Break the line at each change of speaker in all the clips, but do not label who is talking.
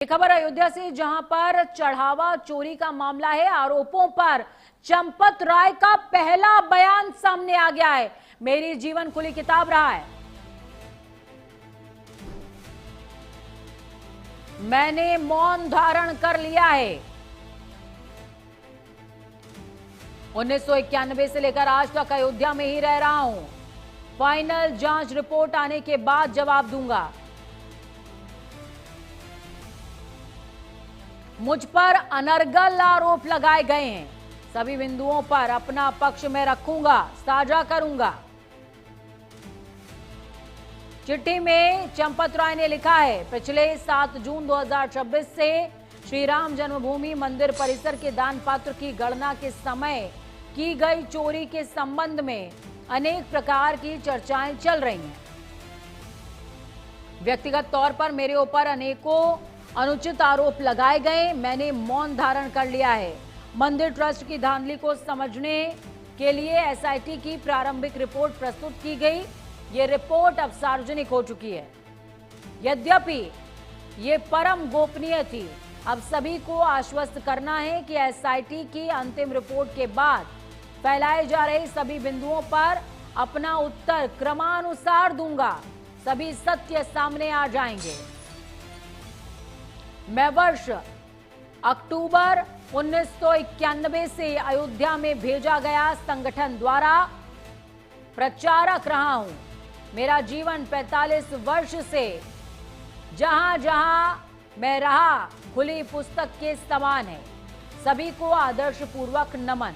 खबर अयोध्या से, जहां पर चढ़ावा चोरी का मामला है। आरोपों पर चंपत राय का पहला बयान सामने आ गया है। मेरी जीवन खुली किताब रहा है। मैंने मौन धारण कर लिया है। 1991 से लेकर आज तक अयोध्या में ही रह रहा हूं। फाइनल जांच रिपोर्ट आने के बाद जवाब दूंगा। मुझ पर अनर्गल आरोप लगाए गए हैं। सभी बिंदुओं पर अपना पक्ष में रखूंगा, साझा करूंगा। चिट्ठी में चंपत राय ने लिखा है, पिछले 7 जून 2026 से श्री राम जन्मभूमि मंदिर परिसर के दान पात्र की गणना के समय की गई चोरी के संबंध में अनेक प्रकार की चर्चाएं चल रही हैं। व्यक्तिगत तौर पर मेरे ऊपर अनेकों अनुचित आरोप लगाए गए। मैंने मौन धारण कर लिया है। मंदिर ट्रस्ट की धांधली को समझने के लिए एसआईटी की प्रारंभिक रिपोर्ट प्रस्तुत की गई। ये रिपोर्ट अब सार्वजनिक हो चुकी है। यद्यपि ये परम गोपनीय थी, अब सभी को आश्वस्त करना है कि एसआईटी की अंतिम रिपोर्ट के बाद फैलाए जा रहे सभी बिंदुओं पर अपना उत्तर क्रमानुसार दूंगा। सभी सत्य सामने आ जाएंगे। मैं वर्ष अक्टूबर 1991 से अयोध्या में भेजा गया संगठन द्वारा प्रचारक रहा हूं। मेरा जीवन 45 वर्ष से जहां जहां मैं रहा खुली पुस्तक के समान है। सभी को आदर्श पूर्वक नमन।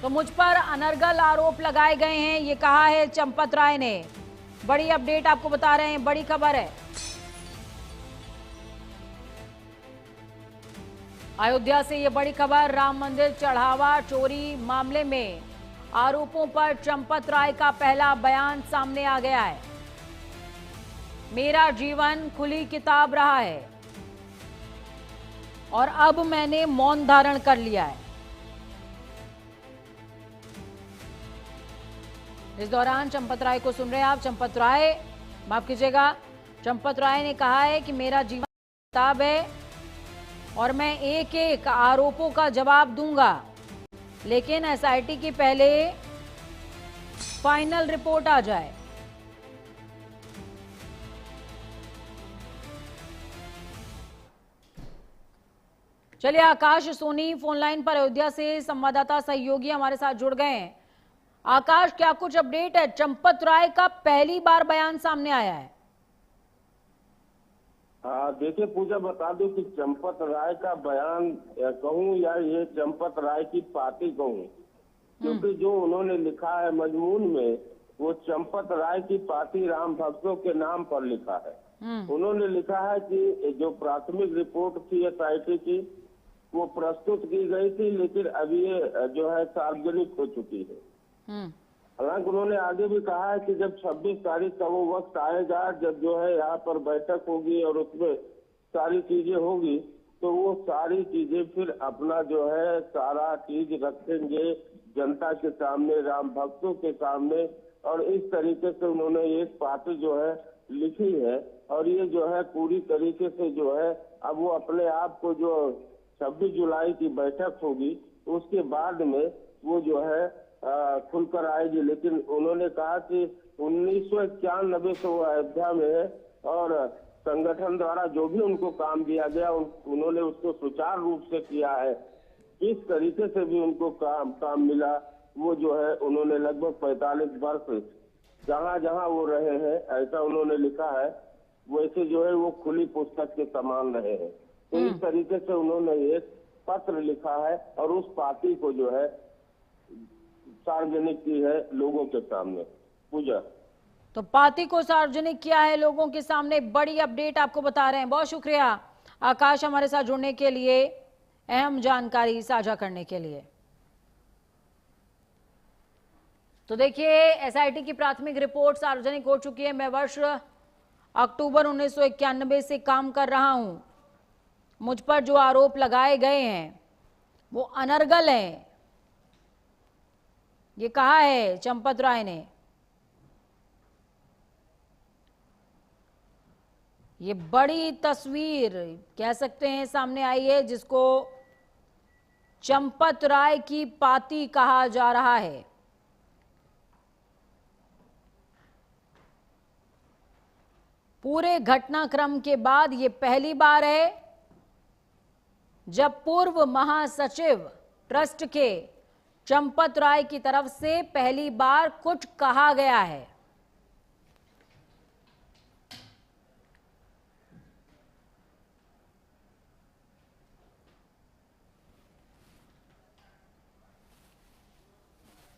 तो मुझ पर अनर्गल आरोप लगाए गए हैं, ये कहा है चंपत राय ने। बड़ी अपडेट आपको बता रहे हैं, बड़ी खबर है। अयोध्या से ये बड़ी खबर, राम मंदिर चढ़ावा चोरी मामले में आरोपों पर चंपत राय का पहला बयान सामने आ गया है। मेरा जीवन खुली किताब रहा है और अब मैंने मौन धारण कर लिया है। इस दौरान चंपत राय को सुन रहे हैं आप। चंपत राय, माफ कीजिएगा, चंपत राय ने कहा है कि मेरा जीवन किताब है और मैं एक एक आरोपों का जवाब दूंगा, लेकिन एसआईटी की पहले फाइनल रिपोर्ट आ जाए। चलिए, आकाश सोनी फोन लाइन पर अयोध्या से संवाददाता सहयोगी हमारे साथ जुड़ गए हैं। आकाश, क्या कुछ अपडेट है? चंपत राय का पहली बार बयान सामने आया है।
देखिए पूजा, बता दूं कि चंपत राय का बयान कहूं या ये चंपत राय की पार्टी कहूं, क्योंकि जो उन्होंने लिखा है मजमून में, वो चंपत राय की पार्टी राम भक्तों के नाम पर लिखा है। उन्होंने लिखा है कि जो प्राथमिक रिपोर्ट थी एसआईटी की, वो प्रस्तुत की गई थी, लेकिन अभी ये जो है सार्वजनिक हो चुकी है। हालांकि उन्होंने आगे भी कहा है कि जब 26 तारीख का वो वक्त आएगा, जब जो है यहाँ पर बैठक होगी और उसमें सारी चीजें होगी, तो वो सारी चीजें फिर अपना जो है सारा चीज रखेंगे जनता के सामने, राम भक्तों के सामने। और इस तरीके से उन्होंने एक पार्टी जो है लिखी है, और ये जो है पूरी तरीके से जो है अब वो अपने आप को जो 26 जुलाई की बैठक होगी उसके बाद में वो जो है खुलकर आएगी। लेकिन उन्होंने कहा कि 1991 से वो अयोध्या में है और संगठन द्वारा जो भी उनको काम दिया गया उन्होंने उसको सुचारू रूप से किया है। किस तरीके से भी उनको काम मिला, वो जो है उन्होंने लगभग 45 वर्ष जहाँ जहाँ वो रहे हैं, ऐसा उन्होंने लिखा है, वैसे जो है वो खुली पुस्तक के समान रहे हैं। तो इस तरीके से उन्होंने एक पत्र लिखा है और उस पार्टी को जो है सार्वजनिक की है लोगों के सामने। पूजा,
तो पार्टी को सार्वजनिक किया है लोगों के सामने। बड़ी अपडेट आपको बता रहे हैं। बहुत शुक्रिया आकाश, हमारे साथ जुड़ने के लिए, अहम जानकारी साझा करने के लिए। तो देखिए, एसआईटी की प्राथमिक रिपोर्ट सार्वजनिक हो चुकी है। मैं वर्ष अक्टूबर 1991 से काम कर रहा हूं। मुझ पर जो आरोप लगाए गए हैं वो अनर्गल हैं। ये कहा है चंपत राय ने। ये बड़ी तस्वीर कह सकते हैं सामने आई है, जिसको चंपत राय की पाती कहा जा रहा है। पूरे घटनाक्रम के बाद ये पहली बार है जब पूर्व महासचिव ट्रस्ट के चंपत राय की तरफ से पहली बार कुछ कहा गया है।